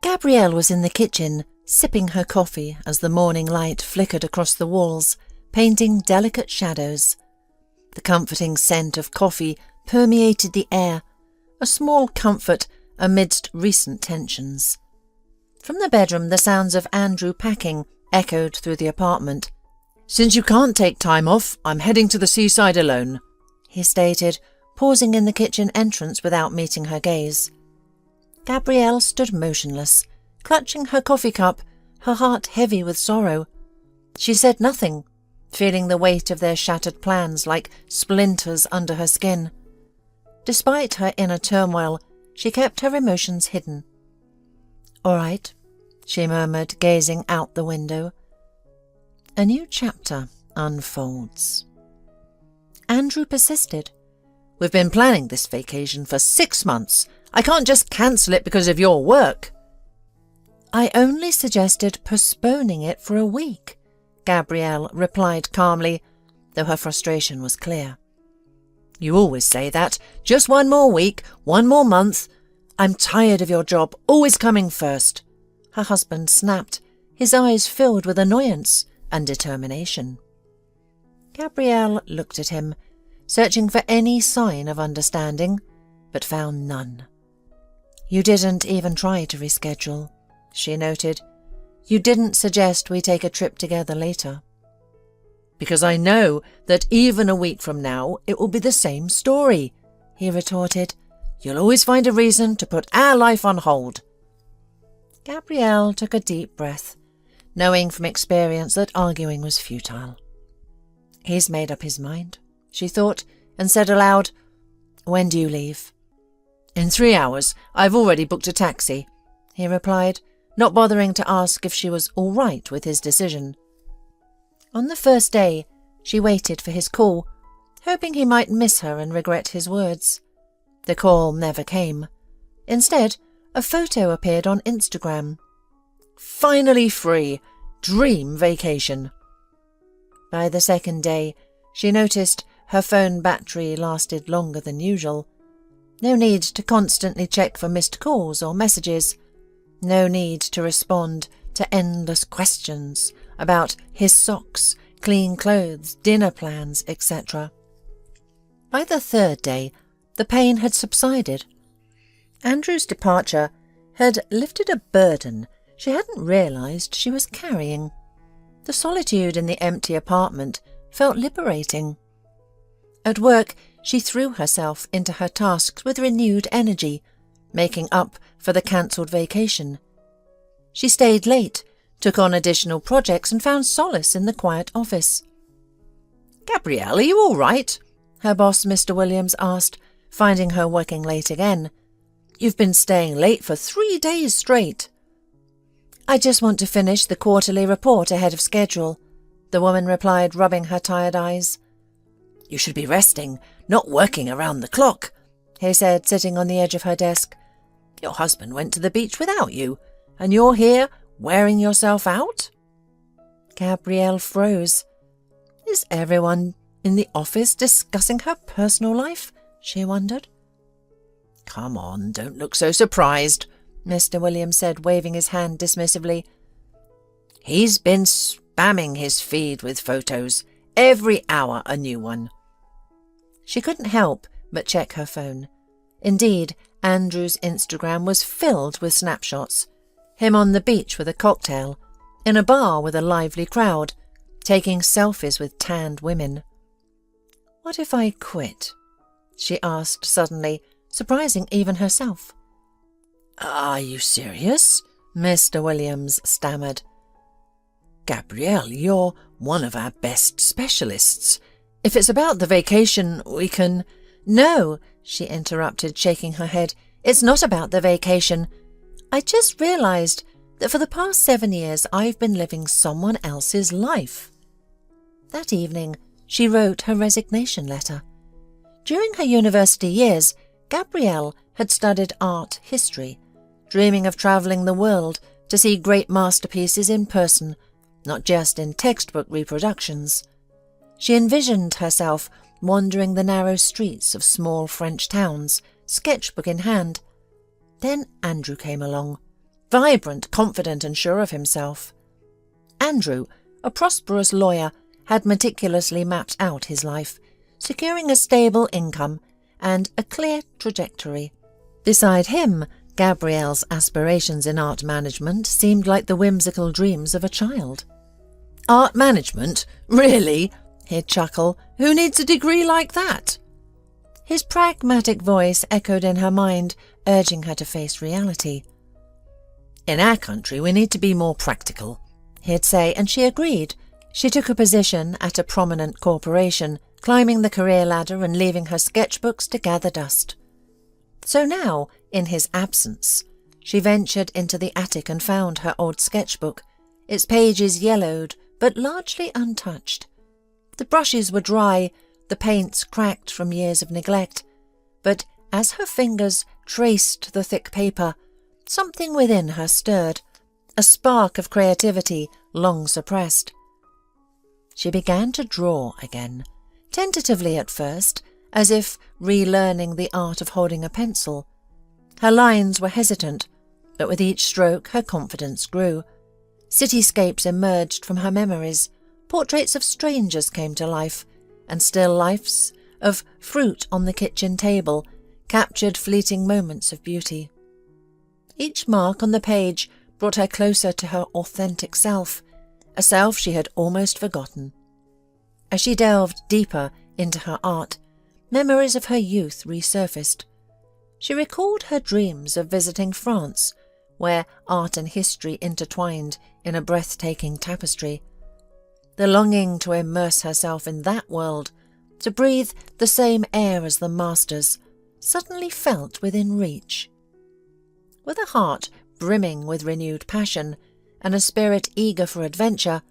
Gabrielle was in the kitchen, sipping her coffee as the morning light flickered across the walls, painting delicate shadows. The comforting scent of coffee permeated the air, a small comfort amidst recent tensions. From the bedroom, the sounds of Andrew packing echoed through the apartment. "Since you can't take time off, I'm heading to the seaside alone," he stated, pausing in the kitchen entrance without meeting her gaze. Gabrielle stood motionless, clutching her coffee cup, her heart heavy with sorrow. She said nothing, feeling the weight of their shattered plans like splinters under her skin. Despite her inner turmoil, she kept her emotions hidden. "All right," she murmured, gazing out the window. A new chapter unfolds. Andrew persisted. "We've been planning this vacation for 6 months. I can't just cancel it because of your work." "I only suggested postponing it for a week," Gabrielle replied calmly, though her frustration was clear. "You always say that. Just 1 more week, 1 more month. I'm tired of your job always coming first," her husband snapped, his eyes filled with annoyance and determination. Gabrielle looked at him, searching for any sign of understanding, but found none. "You didn't even try to reschedule," she noted. "You didn't suggest we take a trip together later." "Because I know that even a week from now it will be the same story," he retorted. "You'll always find a reason to put our life on hold." Gabrielle took a deep breath, knowing from experience that arguing was futile. "He's made up his mind," she thought, and said aloud, "When do you leave?" "In 3 hours. I've already booked a taxi," he replied, not bothering to ask if she was all right with his decision. On the first day, she waited for his call, hoping he might miss her and regret his words. The call never came. Instead, a photo appeared on Instagram. "Finally free! Dream vacation!" By the second day, she noticed her phone battery lasted longer than usual. No need to constantly check for missed calls or messages. No need to respond to endless questions about his socks, clean clothes, dinner plans, etc. By the third day, the pain had subsided. Andrew's departure had lifted a burden she hadn't realized she was carrying. The solitude in the empty apartment felt liberating. At work, she threw herself into her tasks with renewed energy, making up for the cancelled vacation. She stayed late, took on additional projects and found solace in the quiet office. "Gabrielle, are you all right?" her boss, Mr. Williams, asked, finding her working late again. "You've been staying late for 3 days straight." "I just want to finish the quarterly report ahead of schedule," the woman replied, rubbing her tired eyes. "You should be resting, not working around the clock," he said, sitting on the edge of her desk. "Your husband went to the beach without you, and you're here wearing yourself out?" Gabrielle froze. Is everyone in the office discussing her personal life? She wondered. "Come on, don't look so surprised," Mr. Williams said, waving his hand dismissively. "He's been spamming his feed with photos. Every hour a new one." She couldn't help but check her phone. Indeed, Andrew's Instagram was filled with snapshots. Him on the beach with a cocktail, in a bar with a lively crowd, taking selfies with tanned women. "What if I quit?" she asked suddenly, surprising even herself. "Are you serious?" Mr. Williams stammered. "Gabrielle, you're one of our best specialists. If it's about the vacation, we can—" "No," she interrupted, shaking her head. "It's not about the vacation. I just realized that for the past 7 years I've been living someone else's life." That evening, she wrote her resignation letter. During her university years, Gabrielle had studied art history, dreaming of travelling the world to see great masterpieces in person, not just in textbook reproductions. She envisioned herself wandering the narrow streets of small French towns, sketchbook in hand. Then Andrew came along, vibrant, confident and sure of himself. Andrew, a prosperous lawyer, had meticulously mapped out his life, securing a stable income and a clear trajectory. Beside him, Gabrielle's aspirations in art management seemed like the whimsical dreams of a child. "Art management? Really?" he'd chuckle. "Who needs a degree like that?" His pragmatic voice echoed in her mind, urging her to face reality. "In our country we need to be more practical," he'd say, and she agreed. She took a position at a prominent corporation, climbing the career ladder and leaving her sketchbooks to gather dust. So now, in his absence, she ventured into the attic and found her old sketchbook, its pages yellowed but largely untouched. The brushes were dry, the paints cracked from years of neglect, but as her fingers traced the thick paper, something within her stirred, a spark of creativity long suppressed. She began to draw again, tentatively at first, as if relearning the art of holding a pencil. Her lines were hesitant, but with each stroke her confidence grew. Cityscapes emerged from her memories, portraits of strangers came to life, and still lifes of fruit on the kitchen table captured fleeting moments of beauty. Each mark on the page brought her closer to her authentic self, a self she had almost forgotten. As she delved deeper into her art, memories of her youth resurfaced. She recalled her dreams of visiting France, where art and history intertwined in a breathtaking tapestry. The longing to immerse herself in that world, to breathe the same air as the masters, suddenly felt within reach. With a heart brimming with renewed passion and a spirit eager for adventure,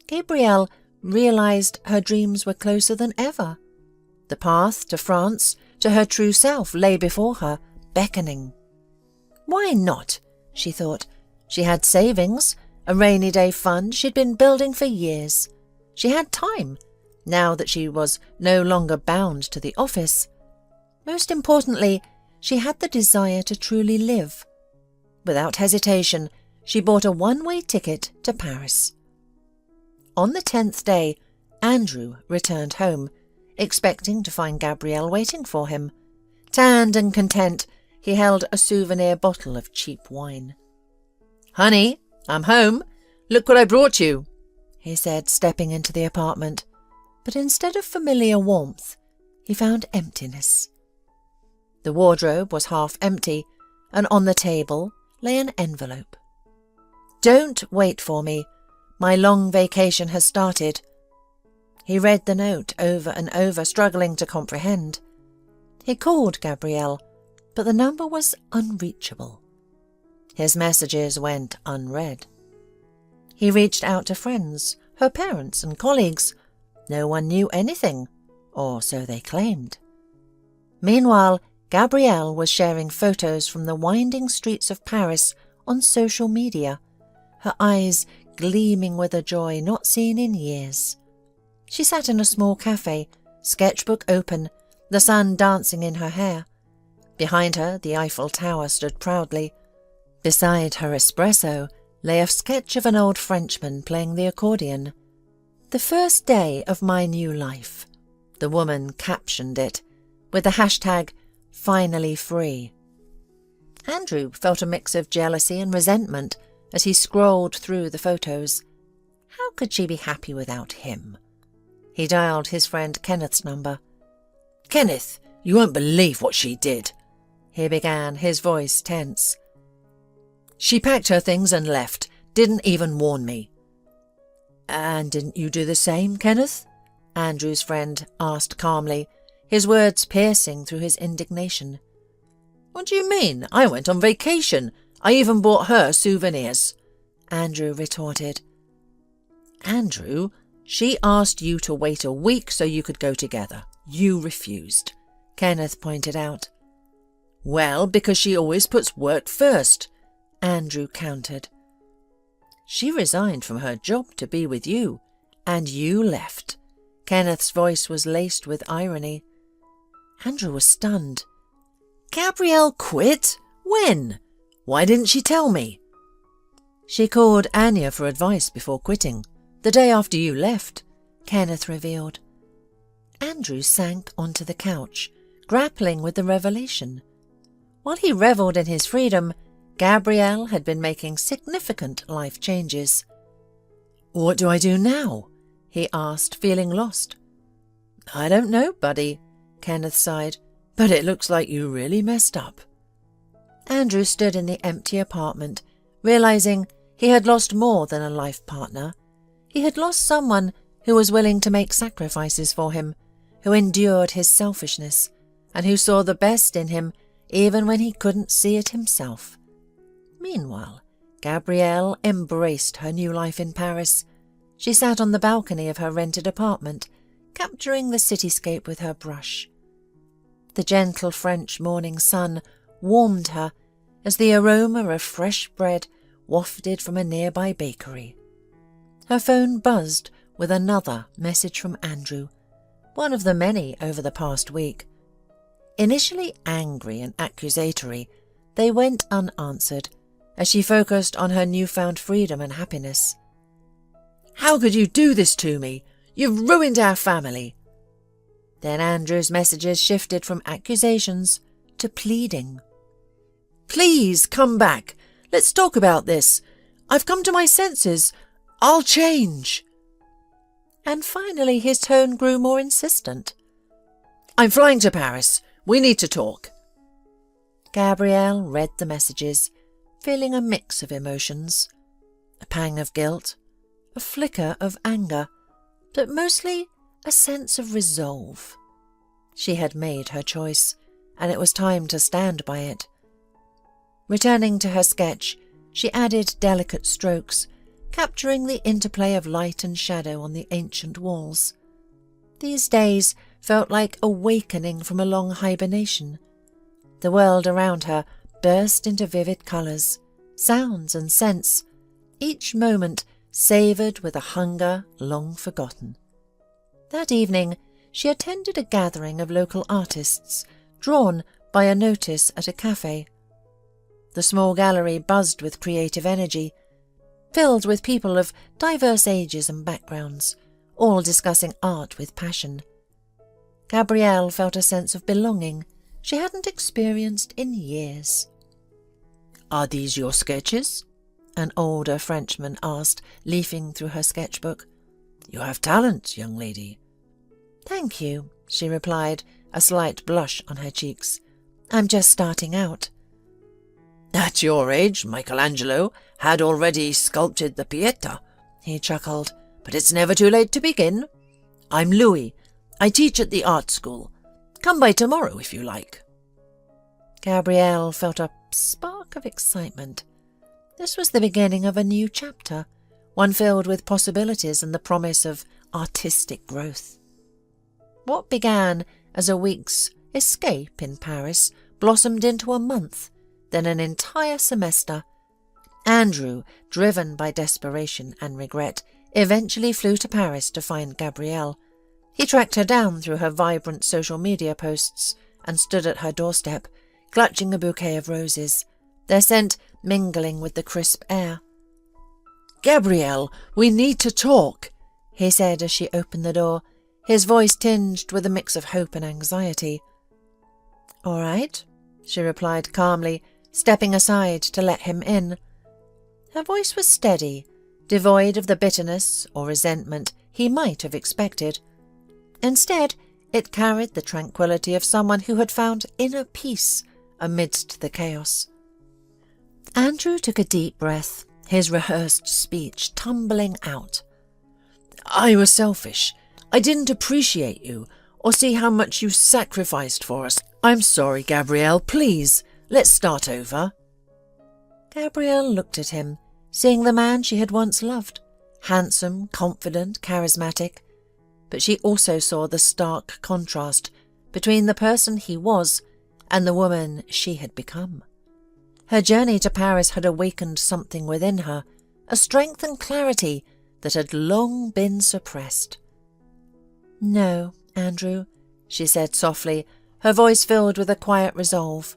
Gabrielle realized her dreams were closer than ever. The path to France, to her true self, lay before her, beckoning. Why not? She thought. She had savings, a rainy day fund she'd been building for years. She had time, now that she was no longer bound to the office. Most importantly, she had the desire to truly live. Without hesitation, she bought a one-way ticket to Paris. On the 10th day, Andrew returned home, expecting to find Gabrielle waiting for him. Tanned and content, he held a souvenir bottle of cheap wine. "Honey, I'm home. Look what I brought you," he said, stepping into the apartment. But instead of familiar warmth, he found emptiness. The wardrobe was half empty, and on the table lay an envelope. "Don't wait for me. My long vacation has started." He read the note over and over, struggling to comprehend. He called Gabrielle, but the number was unreachable. His messages went unread. He reached out to friends, her parents and colleagues. No one knew anything, or so they claimed. Meanwhile, Gabrielle was sharing photos from the winding streets of Paris on social media, her eyes gleaming with a joy not seen in years. She sat in a small cafe, sketchbook open, the sun dancing in her hair. Behind her, the Eiffel Tower stood proudly. Beside her espresso lay a sketch of an old Frenchman playing the accordion. "The first day of my new life," the woman captioned it, with the hashtag "finally free." Andrew felt a mix of jealousy and resentment as he scrolled through the photos. How could she be happy without him? He dialed his friend Kenneth's number. "Kenneth, you won't believe what she did," he began, his voice tense. "She packed her things and left, didn't even warn me." "And didn't you do the same, Kenneth?" Andrew's friend asked calmly, his words piercing through his indignation. "What do you mean? I went on vacation. I even bought her souvenirs," Andrew retorted. "Andrew, she asked you to wait a week so you could go together. You refused," Kenneth pointed out. "Well, because she always puts work first," Andrew countered. "She resigned from her job to be with you, and you left." Kenneth's voice was laced with irony. Andrew was stunned. "Gabrielle quit? When? Why didn't she tell me?" She called Anya for advice before quitting, the day after you left, Kenneth revealed. Andrew sank onto the couch, grappling with the revelation. While he revelled in his freedom, Gabrielle had been making significant life changes. "What do I do now?" he asked, feeling lost. "I don't know, buddy," Kenneth sighed, "but it looks like you really messed up." Andrew stood in the empty apartment, realizing he had lost more than a life partner. He had lost someone who was willing to make sacrifices for him, who endured his selfishness, and who saw the best in him even when he couldn't see it himself. Meanwhile, Gabrielle embraced her new life in Paris. She sat on the balcony of her rented apartment, capturing the cityscape with her brush. The gentle French morning sun warmed her as the aroma of fresh bread wafted from a nearby bakery. Her phone buzzed with another message from Andrew, one of the many over the past week. Initially angry and accusatory, they went unanswered as she focused on her newfound freedom and happiness. "How could you do this to me? You've ruined our family." Then Andrew's messages shifted from accusations to pleading. "Please come back. Let's talk about this. I've come to my senses. I'll change." And finally his tone grew more insistent. "I'm flying to Paris. We need to talk." Gabrielle read the messages, feeling a mix of emotions. A pang of guilt, a flicker of anger, but mostly a sense of resolve. She had made her choice, and it was time to stand by it. Returning to her sketch, she added delicate strokes, capturing the interplay of light and shadow on the ancient walls. These days felt like awakening from a long hibernation. The world around her burst into vivid colours, sounds and scents, each moment savoured with a hunger long forgotten. That evening she attended a gathering of local artists, drawn by a notice at a cafe. The small gallery buzzed with creative energy, filled with people of diverse ages and backgrounds, all discussing art with passion. Gabrielle felt a sense of belonging she hadn't experienced in years. "Are these your sketches?" an older Frenchman asked, leafing through her sketchbook. "You have talent, young lady." "Thank you," she replied, a slight blush on her cheeks. "I'm just starting out." "At your age, Michelangelo had already sculpted the Pieta," he chuckled, "but it's never too late to begin. I'm Louis. I teach at the art school. Come by tomorrow if you like." Gabrielle felt a spark of excitement. This was the beginning of a new chapter, one filled with possibilities and the promise of artistic growth. What began as a week's escape in Paris blossomed into a month, then an entire semester. Andrew, driven by desperation and regret, eventually flew to Paris to find Gabrielle. He tracked her down through her vibrant social media posts and stood at her doorstep, clutching a bouquet of roses, their scent mingling with the crisp air. "Gabrielle, we need to talk," he said as she opened the door, his voice tinged with a mix of hope and anxiety. "All right," she replied calmly, stepping aside to let him in. Her voice was steady, devoid of the bitterness or resentment he might have expected. Instead, it carried the tranquility of someone who had found inner peace amidst the chaos. Andrew took a deep breath, his rehearsed speech tumbling out. "I was selfish. I didn't appreciate you or see how much you sacrificed for us. I'm sorry, Gabrielle. Please, let's start over." Gabrielle looked at him, seeing the man she had once loved, handsome, confident, charismatic, but she also saw the stark contrast between the person he was and the woman she had become. Her journey to Paris had awakened something within her, a strength and clarity that had long been suppressed. "No, Andrew," she said softly, her voice filled with a quiet resolve.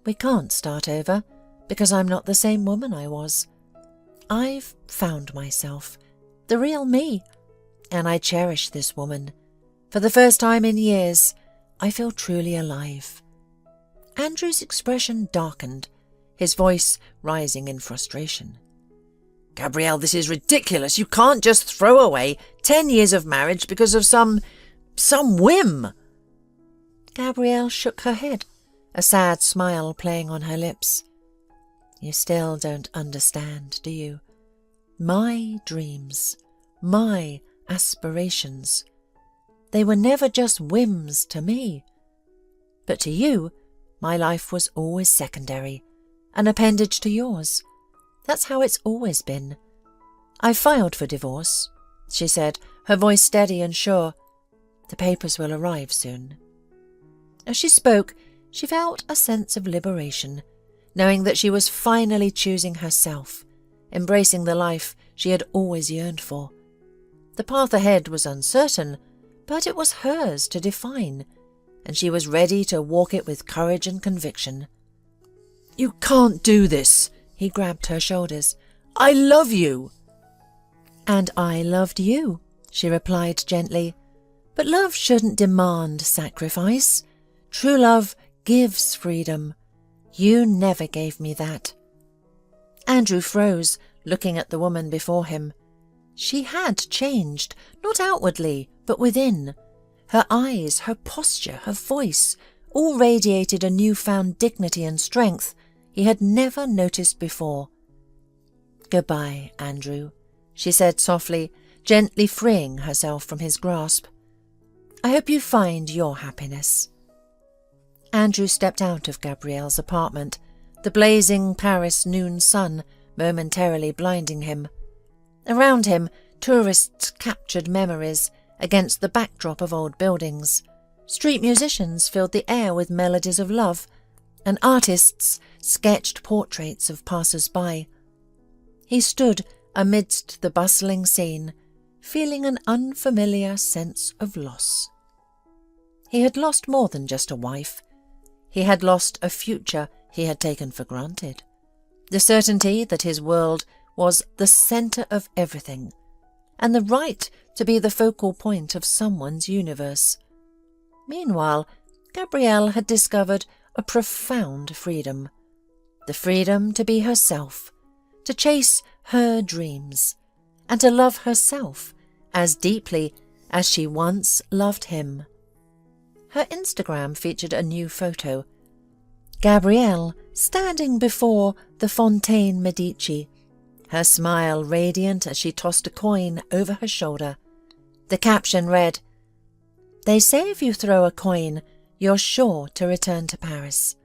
"We can't start over, because I'm not the same woman I was. I've found myself, the real me, and I cherish this woman. For the first time in years, I feel truly alive." Andrew's expression darkened, his voice rising in frustration. "Gabrielle, this is ridiculous. You can't just throw away 10 years of marriage because of some whim." Gabrielle shook her head, a sad smile playing on her lips. "You still don't understand, do you? My dreams, my aspirations, they were never just whims to me. But to you, my life was always secondary, an appendage to yours. That's how it's always been. I filed for divorce," she said, her voice steady and sure. "The papers will arrive soon." As she spoke, she felt a sense of liberation, knowing that she was finally choosing herself, embracing the life she had always yearned for. The path ahead was uncertain, but it was hers to define, and she was ready to walk it with courage and conviction. "You can't do this," he grabbed her shoulders. "I love you." "And I loved you," she replied gently. "But love shouldn't demand sacrifice. True love gives freedom. You never gave me that." Andrew froze, looking at the woman before him. She had changed, not outwardly, but within. Her eyes, her posture, her voice, all radiated a newfound dignity and strength he had never noticed before. "Goodbye, Andrew," she said softly, gently freeing herself from his grasp. "I hope you find your happiness." Andrew stepped out of Gabrielle's apartment, the blazing Paris noon sun momentarily blinding him. Around him, tourists captured memories against the backdrop of old buildings. Street musicians filled the air with melodies of love, and artists sketched portraits of passers-by. He stood amidst the bustling scene, feeling an unfamiliar sense of loss. He had lost more than just a wife. He had lost a future he had taken for granted, the certainty that his world was the centre of everything, and the right to be the focal point of someone's universe. Meanwhile, Gabrielle had discovered a profound freedom, the freedom to be herself, to chase her dreams, and to love herself as deeply as she once loved him. Her Instagram featured a new photo. Gabrielle standing before the Fontaine Medici, her smile radiant as she tossed a coin over her shoulder. The caption read, "They say if you throw a coin, you're sure to return to Paris.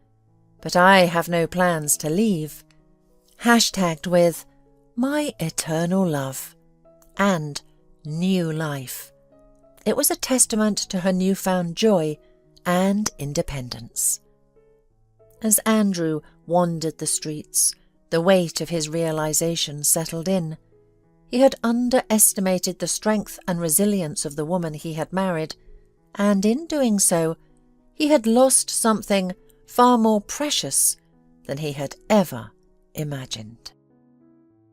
But I have no plans to leave." Hashtagged with "My eternal love" and "New life." It was a testament to her newfound joy and independence. As Andrew wandered the streets, the weight of his realization settled in. He had underestimated the strength and resilience of the woman he had married, and in doing so, he had lost something far more precious than he had ever imagined.